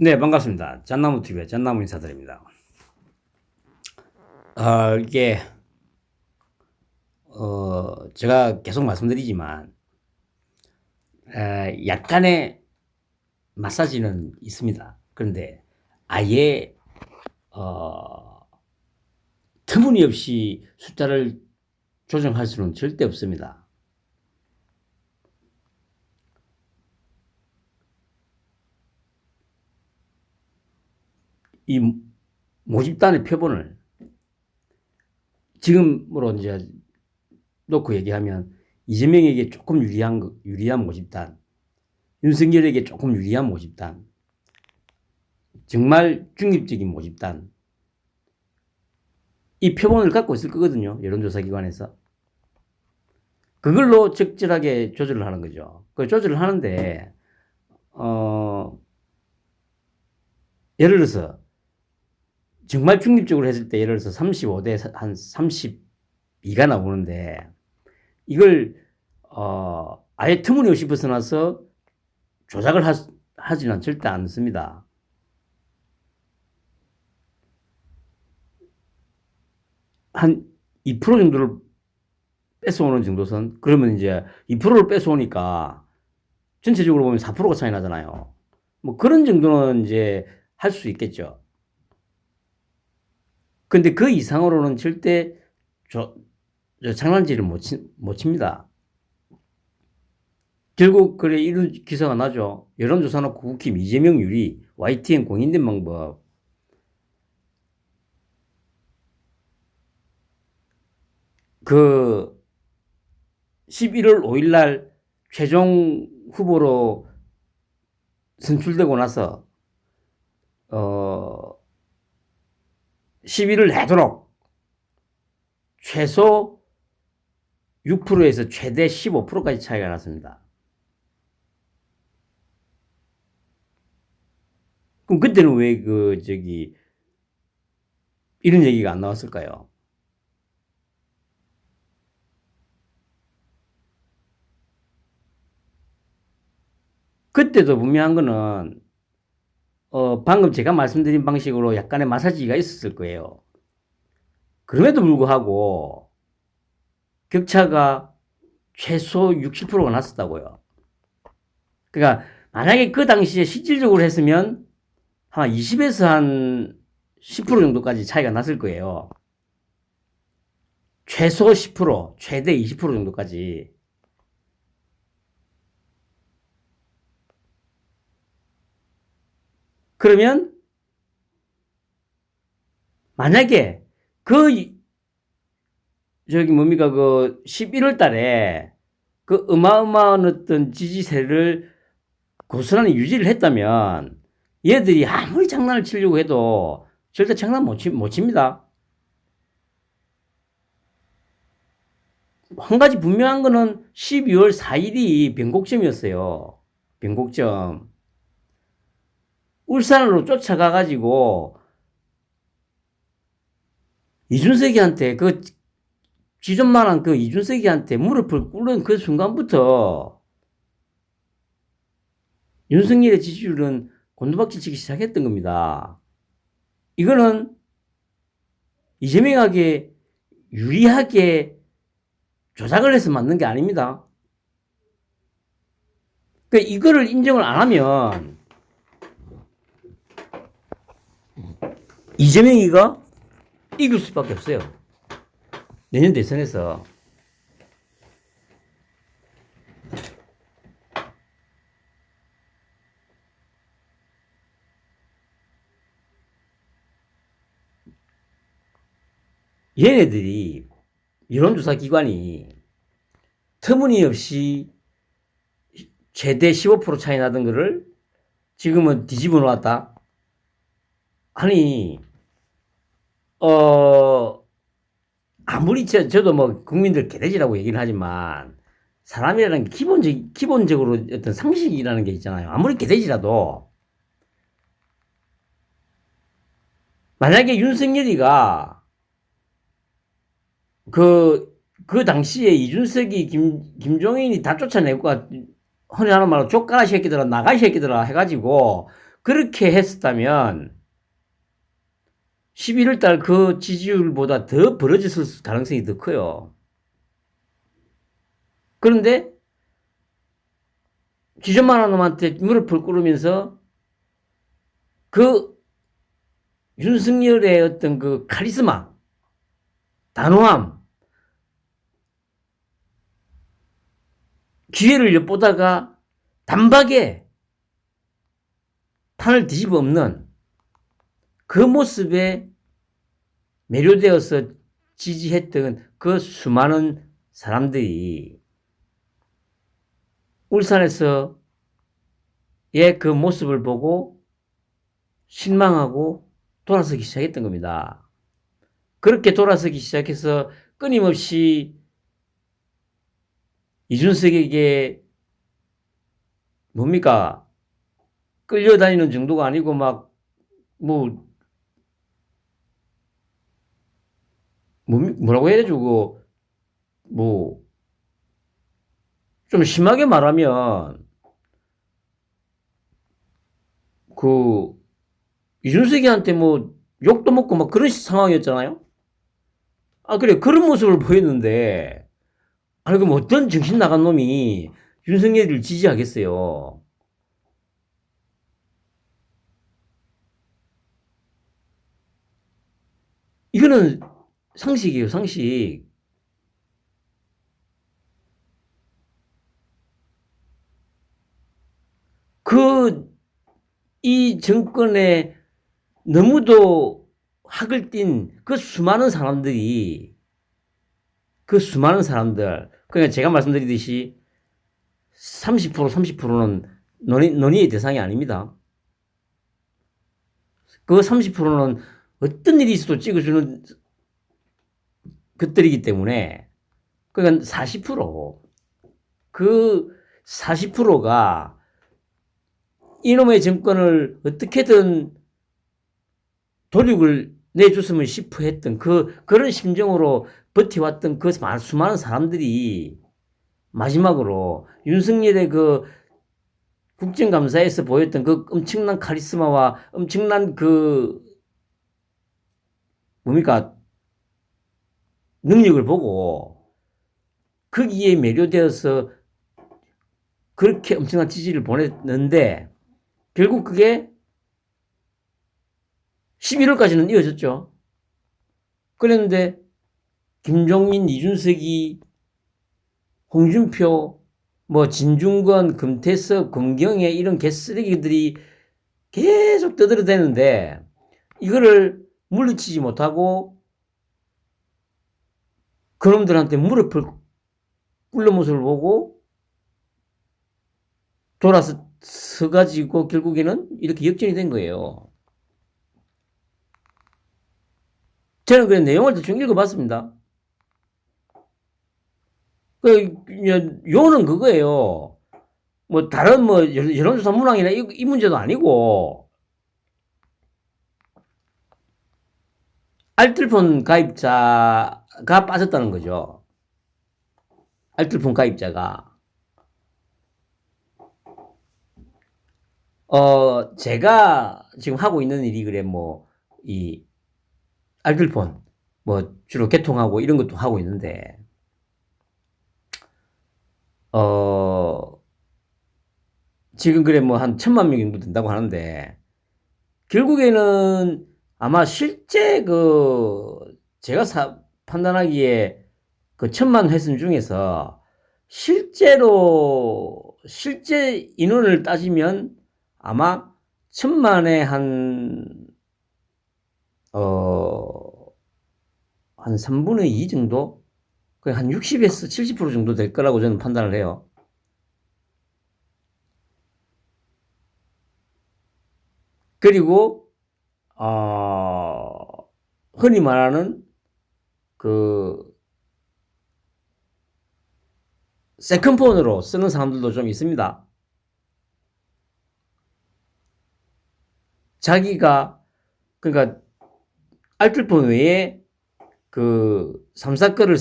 네, 반갑습니다. 잣나무TV의 잣나무 인사드립니다. 이게, 제가 계속 말씀드리지만, 약간의 마사지는 있습니다. 그런데 아예, 어, 터무니없이 숫자를 조정할 수는 절대 없습니다. 이 모집단의 표본을 지금으로 이제 놓고 얘기하면 이재명에게 조금 유리한 모집단, 윤석열에게 조금 유리한 모집단, 정말 중립적인 모집단, 이 표본을 갖고 있을 거거든요. 여론조사 기관에서. 그걸로 적절하게 조절을 하는 거죠. 그 조절을 하는데, 예를 들어서, 정말 중립적으로 했을 때, 예를 들어서 35대 한 32가 나오는데, 이걸, 아예 터무니없이 벗어나서 조작을 하지는 절대 않습니다. 한 2% 정도를 뺏어오는 정도선, 그러면 이제 2%를 뺏어오니까 전체적으로 보면 4%가 차이 나잖아요. 뭐 그런 정도는 이제 할 수 있겠죠. 근데 그 이상으로는 절대 장난질을 못 칩니다. 결국 그래 이런 기사가 나죠. 여론조사 놓고 국힘 이재명 유리, YTN 공인된 방법. 그 11월 5일 날 최종 후보로 선출되고 나서 10일을 내도록 최소 6%에서 최대 15%까지 차이가 났습니다. 그럼 그때는 왜 이런 얘기가 안 나왔을까요? 그때도 분명한 거는, 방금 제가 말씀드린 방식으로 약간의 마사지가 있었을 거예요. 그럼에도 불구하고, 격차가 최소 6, 7%가 났었다고요. 그러니까, 만약에 그 당시에 실질적으로 했으면, 한 20에서 한 10% 정도까지 차이가 났을 거예요. 최소 10%, 최대 20% 정도까지. 그러면 만약에 뭡니까, 11월 달에 그 어마어마한 어떤 지지세를 고스란히 유지를 했다면 얘들이 아무리 장난을 치려고 해도 절대 장난 못 칩니다. 한 가지 분명한 거는 12월 4일이 변곡점이었어요. 변곡점. 울산으로 쫓아가가지고 이준석이한테 지존만한 이준석이한테 무릎을 꿇는 그 순간부터 윤석열의 지지율은 곤두박질 치기 시작했던 겁니다. 이거는 이재명에게 유리하게 조작을 해서 만든 게 아닙니다. 그러니까 이거를 인정을 안 하면 이재명이가 이길 수밖에 없어요. 내년 대선에서. 얘네들이 여론조사 기관이 터무니없이 최대 15% 차이 나던 거를 지금은 뒤집어 놓았다. 아니, 아무리 저도 뭐 국민들 개돼지라고 얘기를 하지만 사람이라는 게 기본적으로 어떤 상식이라는 게 있잖아요. 아무리 개돼지라도 만약에 윤석열이가 그 당시에 이준석이 김종인이 다 쫓아내고, 흔히 하는 말로 족가라 새끼들아, 나가 새끼들아 해가지고, 그렇게 했었다면 11월 달 그 지지율보다 더 벌어졌을 가능성이 더 커요. 그런데 지존만한 놈한테 무릎을 꿇으면서 그 윤석열의 어떤 그 카리스마, 단호함, 기회를 엿보다가 단박에 판을 뒤집어 엎는 그 모습에 매료되어서 지지했던 그 수많은 사람들이 울산에서의 그 모습을 보고 실망하고 돌아서기 시작했던 겁니다. 그렇게 돌아서기 시작해서 끊임없이 이준석에게 뭡니까? 끌려다니는 정도가 아니고 뭐라고 해야 되죠? 좀 심하게 말하면 이준석이한테 욕도 먹고 막 그런 상황이었잖아요. 그래. 그런 모습을 보였는데, 그럼 어떤 정신 나간 놈이 윤석열을 지지하겠어요. 이거는 상식이에요, 상식. 이 정권에 너무도 학을 띈 그 수많은 사람들, 그러니까 제가 말씀드리듯이 30%, 30%는 논의의 대상이 아닙니다. 그 30%는 어떤 일이 있어도 찍어주는 것들이기 때문에, 그러니까 40%, 그 40%가 이놈의 정권을 어떻게든 도륙을 내줬으면 싶어 했던 그런 심정으로 버텨왔던 그 수많은 사람들이 마지막으로 윤석열의 그 국정감사에서 보였던 그 엄청난 카리스마와 엄청난 능력을 보고 거기에 매료되어서 그렇게 엄청난 지지를 보냈는데 결국 그게 11월까지는 이어졌죠. 그랬는데 김종민, 이준석이, 홍준표, 진중권, 금태섭, 권경혜 이런 개쓰레기들이 계속 떠들어대는데 이거를 물리치지 못하고 그놈들한테 무릎을 꿇는 모습을 보고 돌아서가지고 결국에는 이렇게 역전이 된 거예요. 저는 그 내용을 대충 읽어봤습니다. 요는 그거예요. 다른 여론조사 문항이나 이 문제도 아니고, 알뜰폰 가입자가 빠졌다는 거죠. 알뜰폰 가입자가. 제가 지금 하고 있는 일이 그래, 이 알뜰폰, 주로 개통하고 이런 것도 하고 있는데, 지금 그래 한 1000만 명 정도 된다고 하는데, 결국에는 아마 실제 제가 판단하기에 1000만 회선 중에서 실제 인원을 따지면 아마 1000만에 한 3분의 2 정도? 한 60에서 70% 정도 될 거라고 저는 판단을 해요. 그리고, 흔히 말하는 세컨폰으로 쓰는 사람들도 좀 있습니다. 자기가, 그러니까, 알뜰폰 외에 3,4건을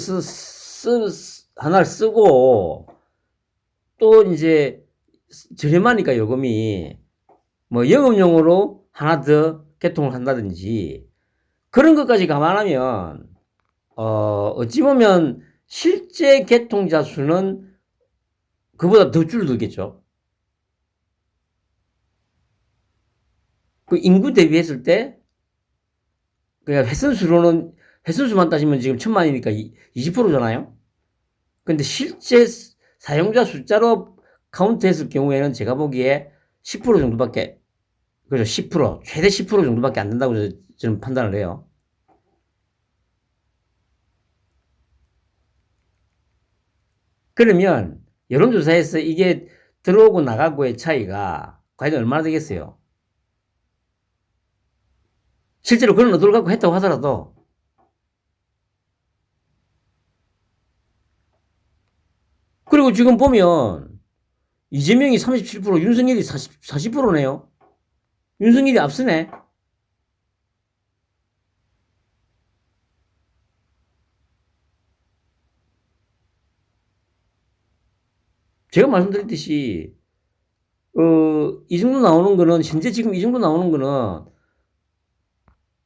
하나를 쓰고, 또 이제 저렴하니까 요금이 뭐 영업용으로 하나 더 개통을 한다든지 그런 것까지 감안하면 어찌 보면 실제 개통자 수는 그보다 더 줄어들겠죠. 그 인구 대비했을 때 그냥 횟선수만 따지면 지금 1000만이니까 20%잖아요. 근데 실제 사용자 숫자로 카운트했을 경우에는 제가 보기에 10% 정도밖에, 그죠? 10%, 최대 10% 정도밖에 안 된다고 저는 판단을 해요. 그러면 여론조사에서 이게 들어오고 나가고의 차이가 과연 얼마나 되겠어요? 실제로 그런 의도를 갖고 했다고 하더라도 그리고 지금 보면 이재명이 37%, 윤석열이 40%네요. 윤석열이 앞서네. 제가 말씀드렸듯이 이 정도 나오는 거는 현재 지금 이 정도 나오는 거는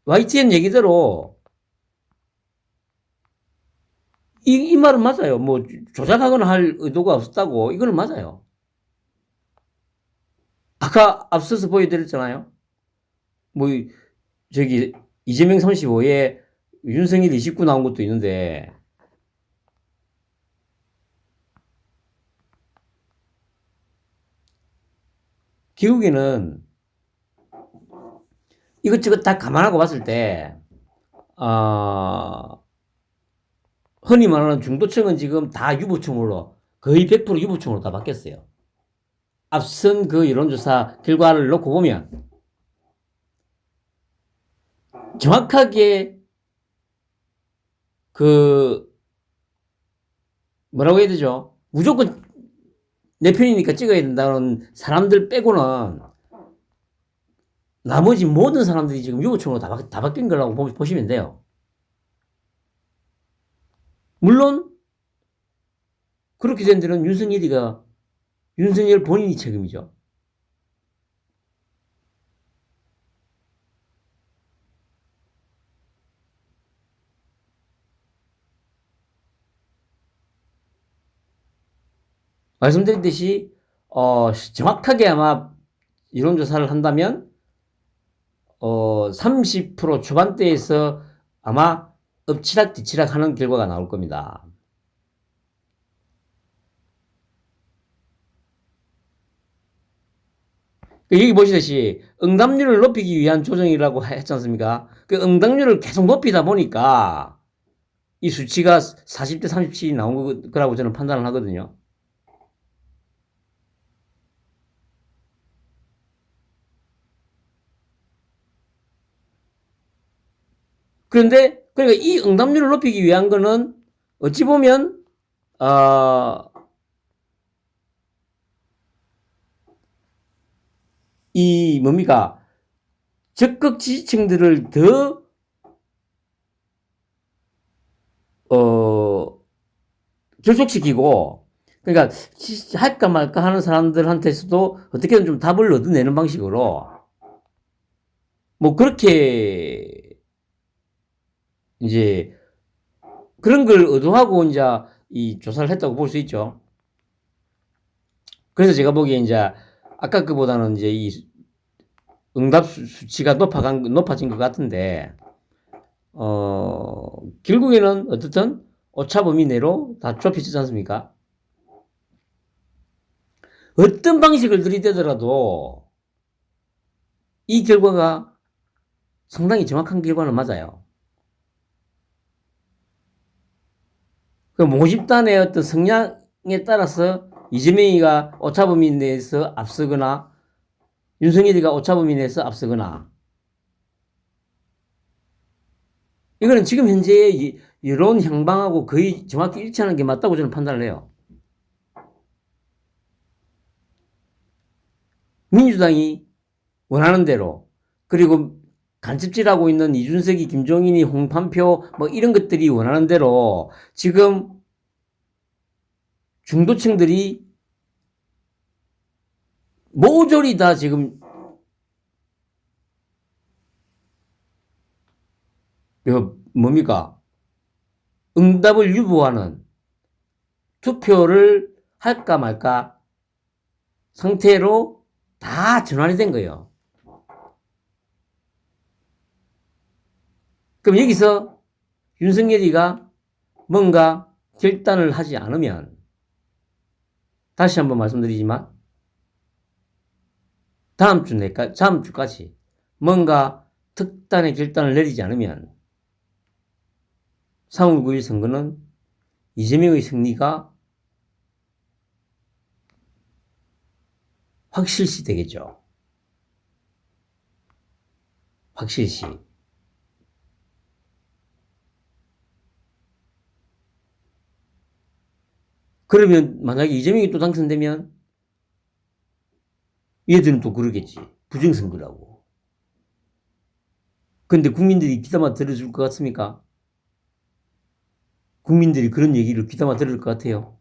YTN 얘기대로 이 말은 맞아요. 뭐 조작하거나 할 의도가 없었다고 이거는 맞아요. 아까 앞서서 보여드렸잖아요. 뭐 저기 이재명 35에 윤석열 29 나온 것도 있는데 결국에는 이것저것 다 감안하고 봤을 때 흔히 말하는 중도층은 지금 다 유보층으로 거의 100% 유보층으로 다 바뀌었어요. 앞선 그 여론조사 결과를 놓고 보면 정확하게 그 뭐라고 해야 되죠? 무조건 내 편이니까 찍어야 된다는 사람들 빼고는 나머지 모든 사람들이 지금 유보층으로 다 바뀐 거라고 보시면 돼요. 물론 그렇게 된 데는 윤석열 본인이 책임이죠. 말씀드렸듯이 정확하게 아마 이론조사를 한다면 30% 초반대에서 아마 엎치락뒤치락 하는 결과가 나올 겁니다. 여기 보시듯이 응답률을 높이기 위한 조정이라고 했지 않습니까? 그 응답률을 계속 높이다 보니까 이 수치가 40대 37이 나온 거라고 저는 판단을 하거든요. 그런데 그러니까 이 응답률을 높이기 위한 거는 어찌 보면 이 뭡니까? 적극 지지층들을 더 결속시키고 그러니까 할까 말까 하는 사람들한테서도 어떻게든 좀 답을 얻어내는 방식으로 뭐 그렇게 이제 그런 걸 의도하고 이제 이 조사를 했다고 볼 수 있죠. 그래서 제가 보기에 이제 아까 그보다는 이제 이 응답 수치가 높아진 것 같은데, 결국에는 어떻든 오차 범위 내로 다 좁혀지지 않습니까? 어떤 방식을 들이대더라도 이 결과가 상당히 정확한 결과는 맞아요. 그 모집단의 어떤 성향에 따라서 이재명이가 오차 범위 내에서 앞서거나 윤석열이가 오차 범위 내에서 앞서거나 이거는 지금 현재의 여론 향방하고 거의 정확히 일치하는 게 맞다고 저는 판단을 해요. 민주당이 원하는 대로 그리고 간첩질하고 있는 이준석이 김종인이 홍판표 뭐 이런 것들이 원하는 대로 지금 중도층들이 모조리 다 지금 뭡니까? 응답을 유보하는 투표를 할까 말까 상태로 다 전환이 된 거예요. 그럼 여기서 윤석열이가 뭔가 결단을 하지 않으면, 다시 한번 말씀드리지만 다음 주까지 뭔가 특단의 결단을 내리지 않으면 3월 9일 선거는 이재명의 승리가 확실시 되겠죠. 확실시. 그러면 만약에 이재명이 또 당선되면 얘들은 또 그러겠지. 부정선거라고. 근데 국민들이 귀담아 들어줄 것 같습니까? 국민들이 그런 얘기를 귀담아 들을 것 같아요.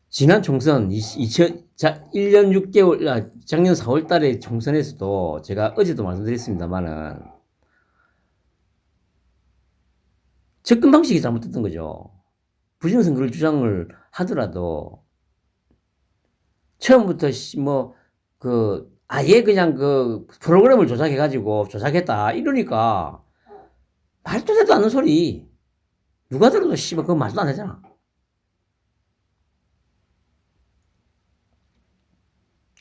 지난 총선, 1년 6개월, 작년 4월 달에 총선에서도 제가 어제도 말씀드렸습니다만은 접근 방식이 잘못됐던 거죠. 부정선거를 주장을 하더라도 처음부터 아예 그냥 그 프로그램을 조작해가지고 조작했다 이러니까 말도 되도 않는 소리. 누가 들어도 씨발 그거 말도 안 되잖아.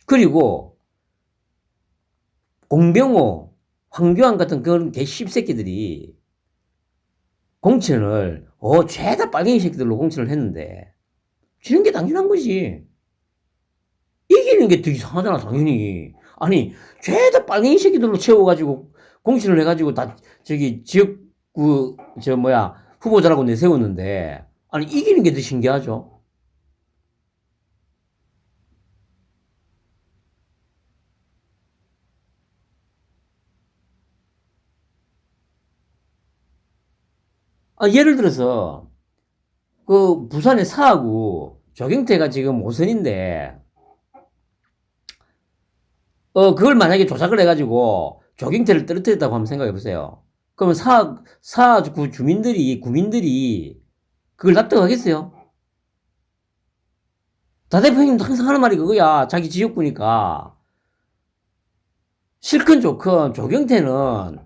그리고 공병호, 황교안 같은 그런 개 씹새끼들이 공천을 죄다 빨갱이 새끼들로 공천을 했는데 지는 게 당연한 거지. 이기는 게 더 이상하잖아 당연히. 아니 죄다 빨갱이 새끼들로 채워가지고 공천을 해가지고 다 저기 지역구 후보자라고 내세웠는데, 아니 이기는 게 더 신기하죠. 예를 들어서 그 부산의 사하구 조경태가 지금 5선인데 그걸 만약에 조작을 해가지고 조경태를 떨어뜨렸다고 한번 생각해 보세요. 그러면 사하구 구민들이 그걸 납득하겠어요? 다 대표님도 항상 하는 말이 그거야. 자기 지역구니까. 싫건 좋건 조경태는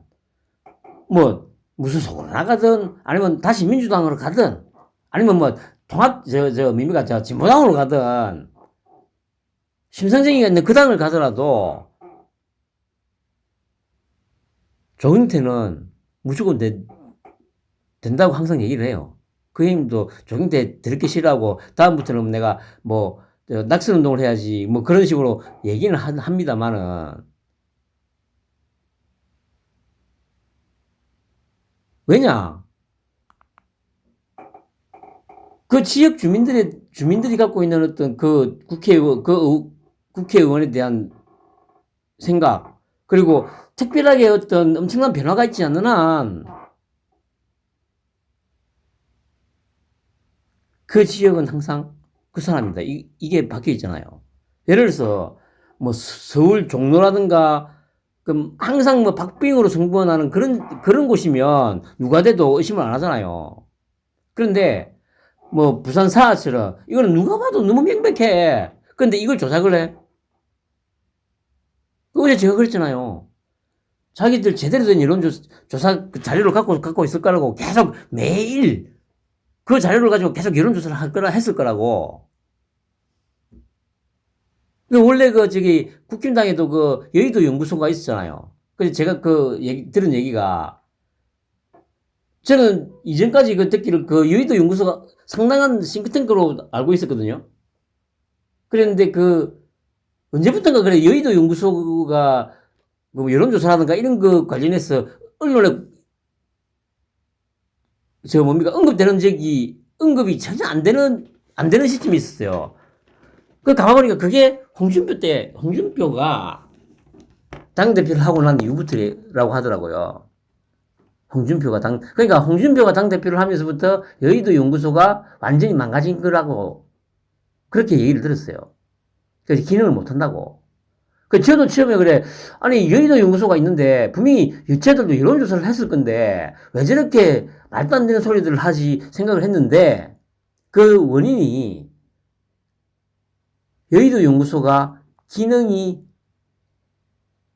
뭐 무슨 속으로 나가든 아니면 다시 민주당으로 가든 아니면 뭐 진보당으로 가든 심상정이가 있는 그 당을 가더라도 조경태는 무조건 된다고 항상 얘기를 해요. 그 형님도 조경태 더럽게 싫어하고 다음부터는 내가 낙선 운동을 해야지 그런 식으로 얘기는 합니다만은, 왜냐? 그 지역 주민들이 갖고 있는 어떤 그 국회의원에 대한 생각, 그리고 특별하게 어떤 엄청난 변화가 있지 않는 한, 그 지역은 항상 그 사람입니다. 이게 박혀 있잖아요. 예를 들어서, 서울 종로라든가, 그럼 항상 박빙으로 승부하는 그런 곳이면 누가 돼도 의심을 안 하잖아요. 그런데, 부산 사하처럼, 이거는 누가 봐도 너무 명백해. 근데 이걸 조작을 해? 어제 제가 그랬잖아요. 자기들 제대로 된 여론조사 그 자료를 갖고 있을 거라고 계속 매일 그 자료를 가지고 계속 여론조사를 했을 거라고. 원래 국힘당에도 그 여의도 연구소가 있었잖아요. 그래서 제가 들은 얘기가, 저는 이전까지 듣기를 그 여의도 연구소가 상당한 싱크탱크로 알고 있었거든요. 그랬는데 언제부턴가 그래, 여의도 연구소가 여론조사라든가 이런 거 관련해서 언론에 언급되는 언급이 전혀 안 되는 시점이 있었어요. 가만보니까 그게 홍준표가 당대표를 하고 난 이후부터라고 하더라고요. 그러니까 홍준표가 당대표를 하면서부터 여의도 연구소가 완전히 망가진 거라고 그렇게 얘기를 들었어요. 그래서 기능을 못 한다고. 저도 처음에 그래. 아니, 여의도 연구소가 있는데, 분명히 쟤들도 여론조사를 했을 건데, 왜 저렇게 말도 안 되는 소리들을 하지 생각을 했는데, 그 원인이 여의도 연구소가 기능이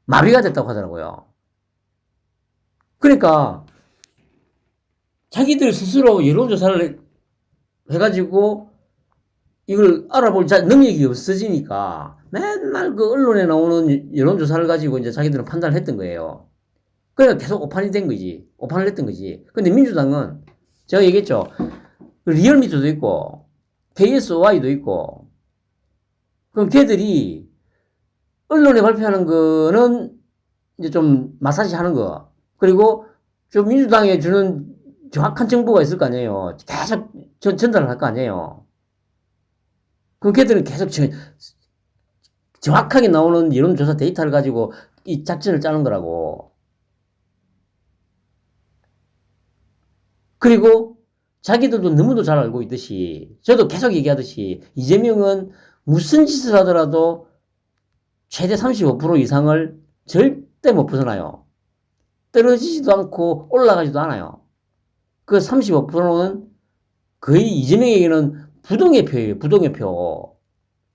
마비가 됐다고 하더라고요. 그러니까, 자기들 스스로 여론조사를 해가지고, 이걸 알아볼 능력이 없어지니까, 맨날 그 언론에 나오는 여론조사를 가지고 이제 자기들은 판단을 했던 거예요. 그러니까 계속 오판이 된 거지. 오판을 했던 거지. 근데 민주당은, 제가 얘기했죠. 리얼미터도 있고, KSOI도 있고, 그럼 걔들이 언론에 발표하는 거는 이제 좀 마사지 하는 거. 그리고 좀 민주당에 주는 정확한 정보가 있을 거 아니에요. 계속 전달을 할 거 아니에요. 그럼 걔들은 계속 정확하게 나오는 여론조사 데이터를 가지고 이 작전을 짜는 거라고. 그리고 자기들도 너무도 잘 알고 있듯이, 저도 계속 얘기하듯이, 이재명은 무슨 짓을 하더라도 최대 35% 이상을 절대 못 벗어나요. 떨어지지도 않고 올라가지도 않아요. 그 35%는 거의 이재명에게는 부동의 표예요. 부동의 표.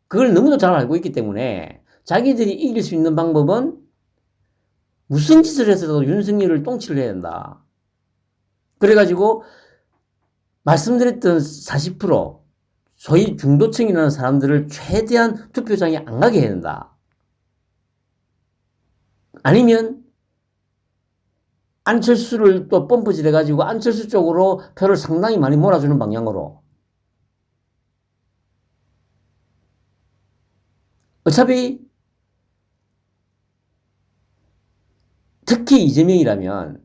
그걸 너무도 잘 알고 있기 때문에 자기들이 이길 수 있는 방법은 무슨 짓을 해서도 윤석열을 똥치를 해야 된다. 그래가지고 말씀드렸던 40% 소위 중도층이라는 사람들을 최대한 투표장에 안 가게 해야 된다. 아니면 안철수를 또 펌프질 해가지고 안철수 쪽으로 표를 상당히 많이 몰아주는 방향으로. 어차피 특히 이재명이라면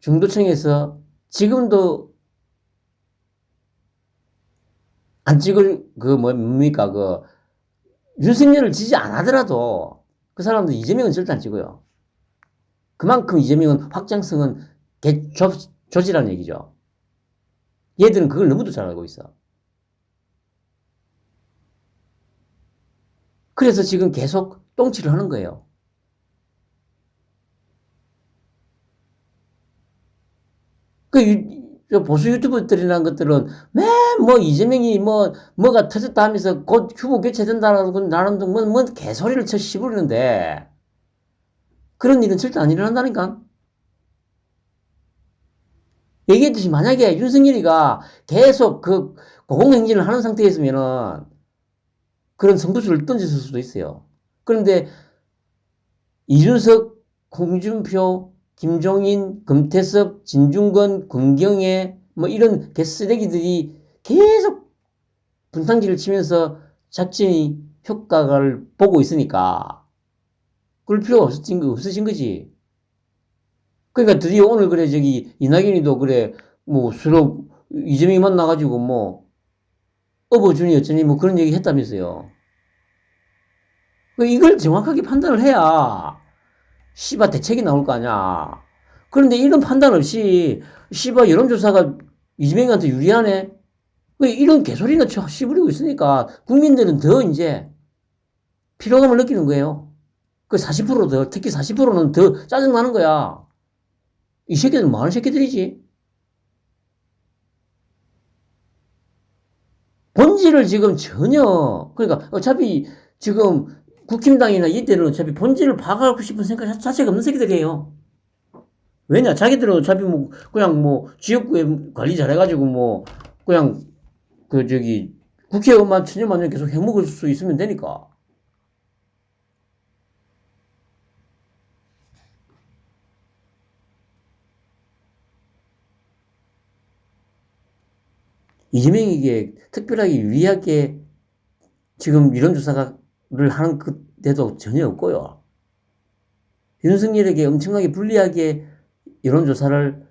중도층에서 지금도 안 찍을 뭡니까 윤석열을 지지 안 하더라도 그 사람들 이재명은 절대 안 찍어요. 그만큼 이재명은 확장성은 조지라는 얘기죠. 얘들은 그걸 너무도 잘 알고 있어. 그래서 지금 계속 똥치를 하는 거예요. 보수 유튜버들이라는 것들은 맨 이재명이 뭐가 터졌다 하면서 곧 후보 교체된다라고 나름 뭐 개소리를 쳐 씹으려는데 그런 일은 절대 안 일어난다니까. 얘기했듯이 만약에 윤석열이가 계속 고공행진을 하는 상태였으면은 그런 승부수를 던졌을 수도 있어요. 그런데 이준석, 홍준표, 김종인, 금태섭, 진중권, 권경혜 이런 개쓰레기들이 계속 분탕질을 치면서 작전이 효과를 보고 있으니까 그럴 필요가 없으신 거지. 그러니까 드디어 오늘 그래 이낙연이도 그래 서로 이재명이 만나가지고 업어주니 어쩌니 그런 얘기 했다면서요. 이걸 정확하게 판단을 해야 씨바 대책이 나올 거 아니야. 그런데 이런 판단 없이 씨바 여론조사가 이재명한테 유리하네. 이런 개소리나 씹으리고 있으니까 국민들은 더 이제 피로감을 느끼는 거예요. 40% 더, 특히 40%는 더 짜증나는 거야. 이 새끼들은 뭐하는 새끼들이지? 본질을 지금 전혀, 그러니까 어차피 지금 국힘당이나 이때는 어차피 본질을 파악하고 싶은 생각 자체가 없는 새끼들이에요. 왜냐? 자기들은 어차피 그냥 지역구에 관리 잘해가지고 그냥 국회의원만 천년만년 계속 해먹을 수 있으면 되니까. 이재명에게 특별하게 유리하게 지금 여론조사를 하는 그때도 전혀 없고요. 윤석열에게 엄청나게 불리하게 여론조사를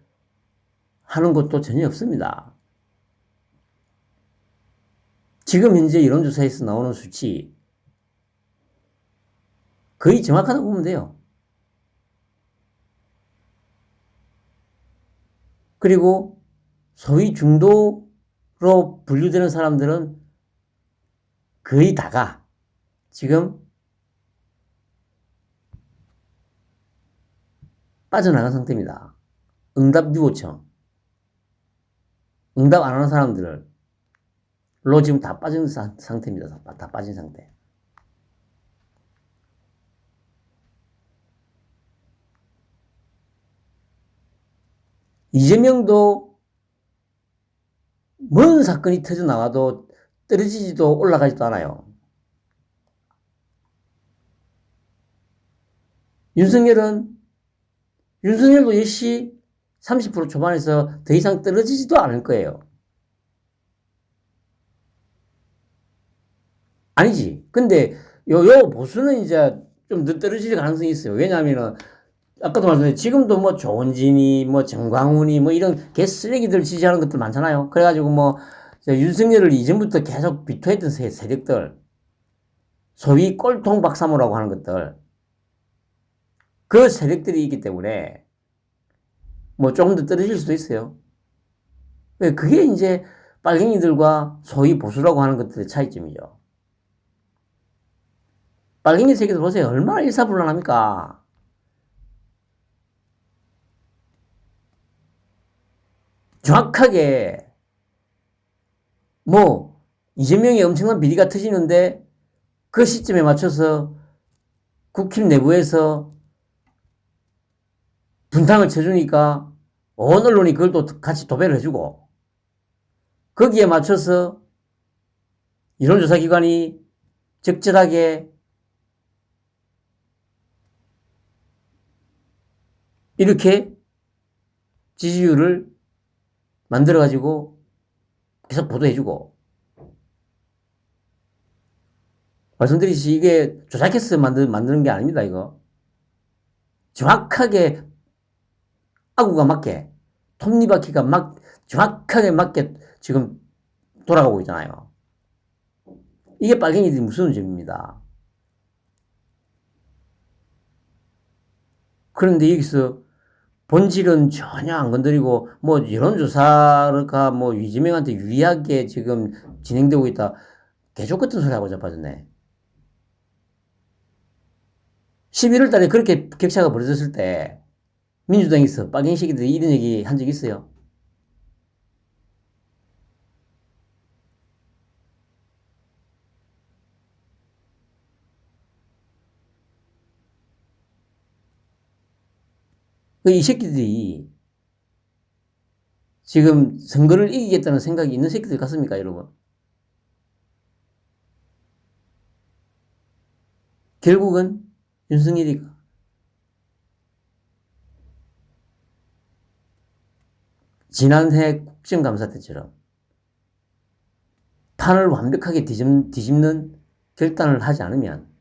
하는 것도 전혀 없습니다. 지금 현재 여론조사에서 나오는 수치 거의 정확하다고 보면 돼요. 그리고 소위 중도로 분류되는 사람들은 거의 다가 지금 빠져나간 상태입니다. 응답 유보청. 응답 안 하는 사람들로 지금 다 빠진 상태입니다. 다 빠진 상태. 이재명도 뭔 사건이 터져 나와도 떨어지지도 올라가지도 않아요. 윤석열도 역시 30% 초반에서 더 이상 떨어지지도 않을 거예요. 아니지. 근데 요 보수는 이제 좀 더 떨어질 가능성이 있어요. 왜냐하면은 아까도 말씀드렸는데 지금도 뭐 조원진이 뭐 정광훈이 뭐 이런 개쓰레기들 지지하는 것들 많잖아요. 그래가지고 뭐 윤석열을 이전부터 계속 비토했던 세력들, 소위 꼴통 박사모라고 하는 것들, 그 세력들이 있기 때문에 뭐 조금 더 떨어질 수도 있어요. 그게 이제 빨갱이들과 소위 보수라고 하는 것들의 차이점이죠. 빨갱이 세계도 보세요. 얼마나 일사불란합니까? 정확하게 뭐 이재명이 엄청난 비리가 터지는데 그 시점에 맞춰서 국힘 내부에서 분탕을 쳐주니까 온 언론이 그걸 또 같이 도배를 해주고 거기에 맞춰서 여론조사기관이 적절하게 이렇게 지지율을 만들어가지고 계속 보도해주고 말씀드리듯이 이게 조작해서 만드는 게 아닙니다. 이거 정확하게 아구가 맞게 톱니바퀴가 정확하게 맞게 지금 돌아가고 있잖아요. 이게 빨갱이들이 무서운 점입니다. 그런데 여기서 본질은 전혀 안 건드리고 뭐 여론조사가 뭐 이재명한테 유리하게 지금 진행되고 있다. 개족 같은 소리 하고 자빠졌네. 11월 달에 그렇게 격차가 벌어졌을 때 민주당에서 빨갱이 새끼들이 이런 얘기 한 적 있어요? 이 새끼들이 지금 선거를 이기겠다는 생각이 있는 새끼들 같습니까, 여러분? 결국은 윤석열이 지난해 국정감사 때처럼 판을 완벽하게 뒤집는 결단을 하지 않으면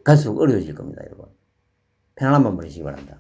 갈수록 어려워질 겁니다, 여러분. 편안한 밤 보내시기 바랍니다.